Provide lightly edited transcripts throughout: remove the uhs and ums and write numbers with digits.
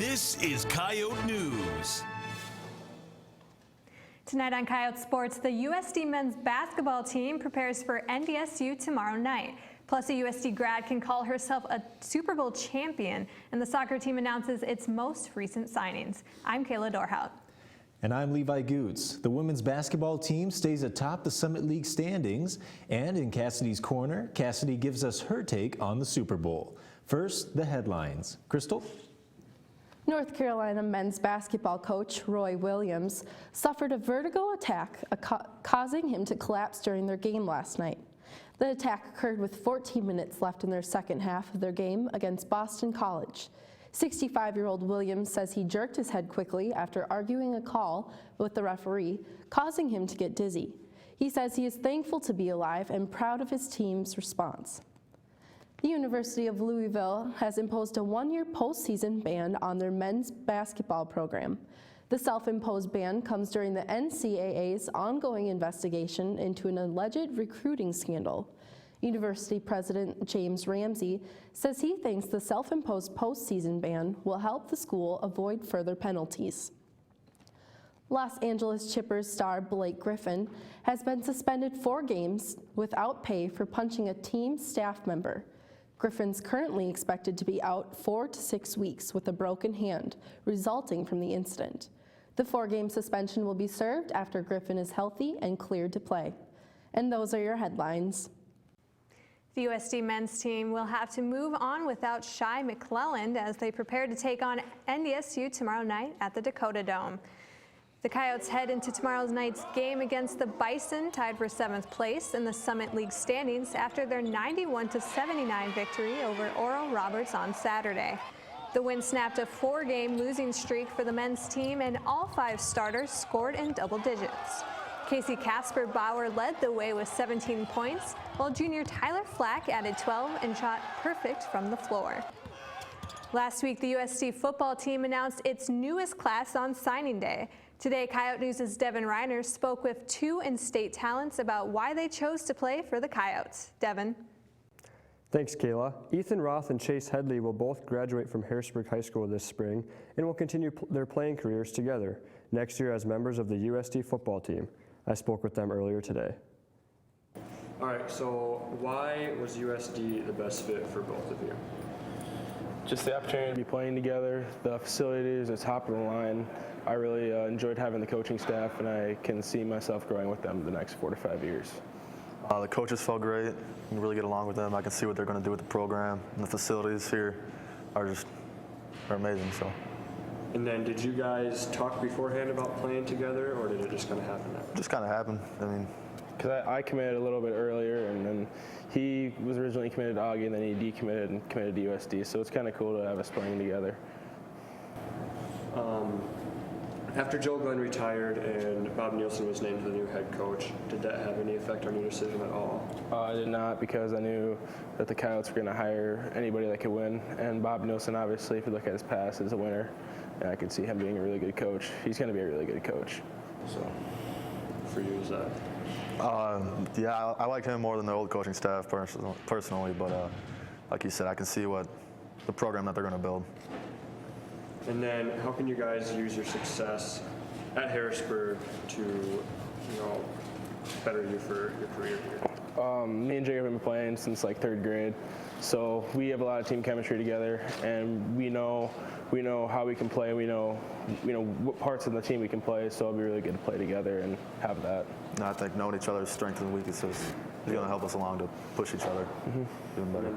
This is Coyote News. Tonight on Coyote Sports, the USD men's basketball team prepares for NDSU tomorrow night. Plus, a USD grad can call herself a Super Bowl champion, and the soccer team announces its most recent signings. I'm Kayla Dorhout. And I'm Levi Goots. The women's basketball team stays atop the Summit League standings, and in Cassidy's Corner, Cassidy gives us her take on the Super Bowl. First, the headlines. Crystal? North Carolina men's basketball coach Roy Williams suffered a vertigo attack, causing him to collapse during their game last night. The attack occurred with 14 minutes left in their second half of their game against Boston College. 65-year-old Williams says he jerked his head quickly after arguing a call with the referee, causing him to get dizzy. He says he is thankful to be alive and proud of his team's response. The University of Louisville has imposed a one-year postseason ban on their men's basketball program. The self-imposed ban comes during the NCAA's ongoing investigation into an alleged recruiting scandal. University President James Ramsey says he thinks the self-imposed postseason ban will help the school avoid further penalties. Los Angeles Chippers star Blake Griffin has been suspended 4 games without pay for punching a team staff member. Griffin's currently expected to be out 4 to 6 weeks with a broken hand resulting from the incident. The 4-game suspension will be served after Griffin is healthy and cleared to play. And those are your headlines. The USD men's team will have to move on without Shy McClelland as they prepare to take on NDSU tomorrow night at the Dakota Dome. The Coyotes head into tomorrow night's game against the Bison, tied for 7th place in the Summit League standings after their 91-79 victory over Oral Roberts on Saturday. The win snapped a 4-game losing streak for the men's team, and all 5 starters scored in double digits. Casey Casper Bauer led the way with 17 points, while junior Tyler Flack added 12 and shot perfect from the floor. Last week, the USD football team announced its newest class on signing day. Today, Coyote News' Devin Reiner spoke with 2 in-state talents about why they chose to play for the Coyotes. Devin. Thanks, Kayla. Ethan Roth and Chase Headley will both graduate from Harrisburg High School this spring and will continue their playing careers together next year as members of the USD football team. I spoke with them earlier today. All right, so why was USD the best fit for both of you? Just the opportunity to be playing together, the facilities, it's top of the line. I really enjoyed having the coaching staff, and I can see myself growing with them the next 4 to 5 years. The coaches felt great. You can really get along with them. I can see what they're going to do with the program, and the facilities here are amazing. So. And then did you guys talk beforehand about playing together, or did it just kind of happen? Just kind of happened. I mean, because I committed a little bit earlier, and then he was originally committed to Augie, and then he decommitted and committed to USD. So it's kind of cool to have us playing together. After Joe Glenn retired and Bob Nielsen was named the new head coach, did that have any effect on your decision at all? I did not, because I knew that the Coyotes were going to hire anybody that could win. And Bob Nielsen, obviously, if you look at his past, is a winner. And I could see him being a really good coach. He's going to be a really good coach. So, for you, is that? Yeah, I like him more than the old coaching staff personally, but like you said, I can see what the program that they're going to build. And then how can you guys use your success at Harrisburg to, better you for your career here? Me and Jacob have been playing since like 3rd grade, so we have a lot of team chemistry together, and we know how we can play. We know what parts of the team we can play, so it'll be really good to play together and have that. And I think knowing each other's strengths and weaknesses is going to help us along to push each other even better.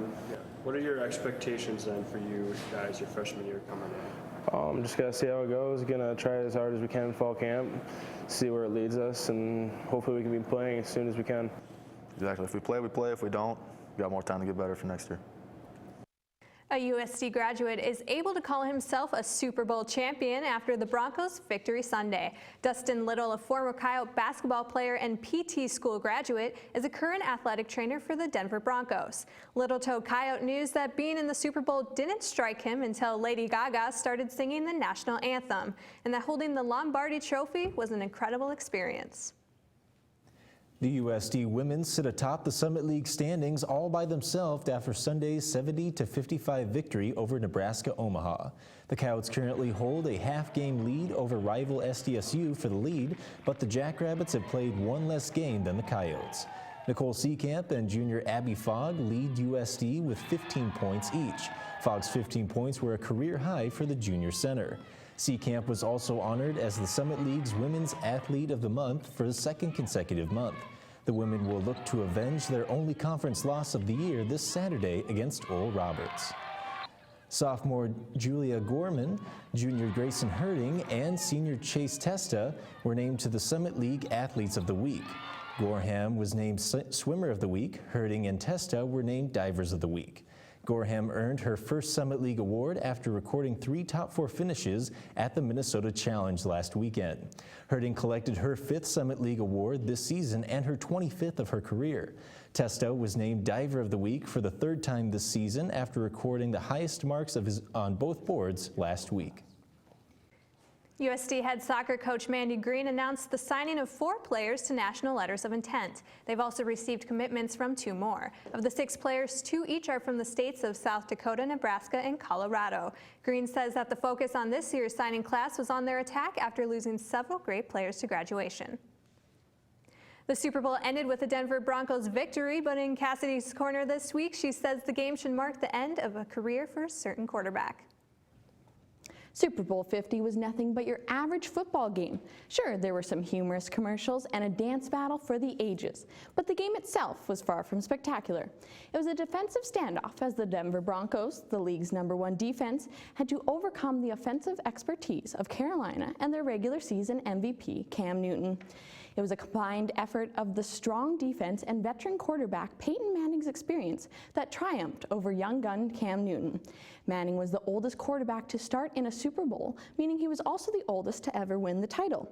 What are your expectations then for you guys your freshman year coming in? Just got to see how it goes. Going to try as hard as we can in fall camp, see where it leads us, and hopefully we can be playing as soon as we can. Exactly. If we play, we play. If we don't, we got more time to get better for next year. A USD graduate is able to call himself a Super Bowl champion after the Broncos' victory Sunday. Dustin Little, a former Coyote basketball player and PT school graduate, is a current athletic trainer for the Denver Broncos. Little told Coyote News that being in the Super Bowl didn't strike him until Lady Gaga started singing the national anthem, and that holding the Lombardi Trophy was an incredible experience. The USD women sit atop the Summit League standings all by themselves after Sunday's 70-55 victory over Nebraska Omaha. The Coyotes currently hold a half-game lead over rival SDSU for the lead, but the Jackrabbits have played one less game than the Coyotes. Nicole Seekamp and junior Abby Fogg lead USD with 15 points each. Fogg's 15 points were a career high for the junior center. Seekamp was also honored as the Summit League's Women's Athlete of the Month for the second consecutive month. The women will look to avenge their only conference loss of the year this Saturday against Oral Roberts. Sophomore Julia Gorman, junior Grayson Herding, and senior Chase Testa were named to the Summit League Athletes of the Week. Gorham was named Swimmer of the Week. Herding and Testa were named Divers of the Week. Gorham earned her first Summit League award after recording 3 top 4 finishes at the Minnesota Challenge last weekend. Herding collected her 5th Summit League award this season and her 25th of her career. Testa was named Diver of the Week for the 3rd time this season after recording the highest marks on both boards last week. USD head soccer coach Mandy Green announced the signing of 4 players to national letters of intent. They've also received commitments from 2 more. Of the 6 players, 2 each are from the states of South Dakota, Nebraska, and Colorado. Green says that the focus on this year's signing class was on their attack after losing several great players to graduation. The Super Bowl ended with the Denver Broncos victory, but in Cassidy's Corner this week, she says the game should mark the end of a career for a certain quarterback. Super Bowl 50 was nothing but your average football game. Sure, there were some humorous commercials and a dance battle for the ages, but the game itself was far from spectacular. It was a defensive standoff as the Denver Broncos, the league's #1 defense, had to overcome the offensive expertise of Carolina and their regular season MVP, Cam Newton. It was a combined effort of the strong defense and veteran quarterback Peyton Manning's experience that triumphed over young gun Cam Newton. Manning was the oldest quarterback to start in a Super Bowl, meaning he was also the oldest to ever win the title.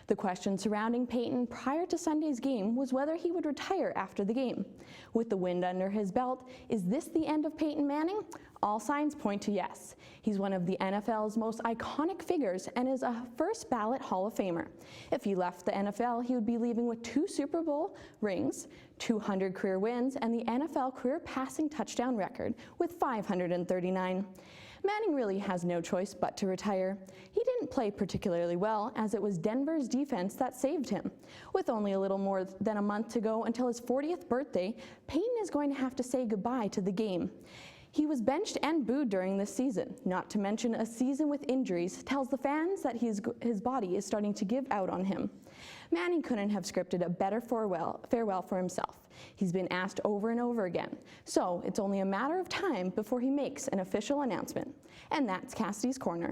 The question surrounding Peyton prior to Sunday's game was whether he would retire after the game. With the wind under his belt, is this the end of Peyton Manning? All signs point to yes. He's one of the NFL's most iconic figures and is a first ballot Hall of Famer. If he left the NFL, he would be leaving with 2 Super Bowl rings, 200 career wins, and the NFL career passing touchdown record with 539. Manning really has no choice but to retire. He didn't play particularly well, as it was Denver's defense that saved him. With only a little more than a month to go until his 40th birthday, Peyton is going to have to say goodbye to the game. He was benched and booed during this season, not to mention a season with injuries tells the fans that his body is starting to give out on him. Manning couldn't have scripted a better farewell for himself. He's been asked over and over again, so it's only a matter of time before he makes an official announcement. And that's Cassidy's Corner.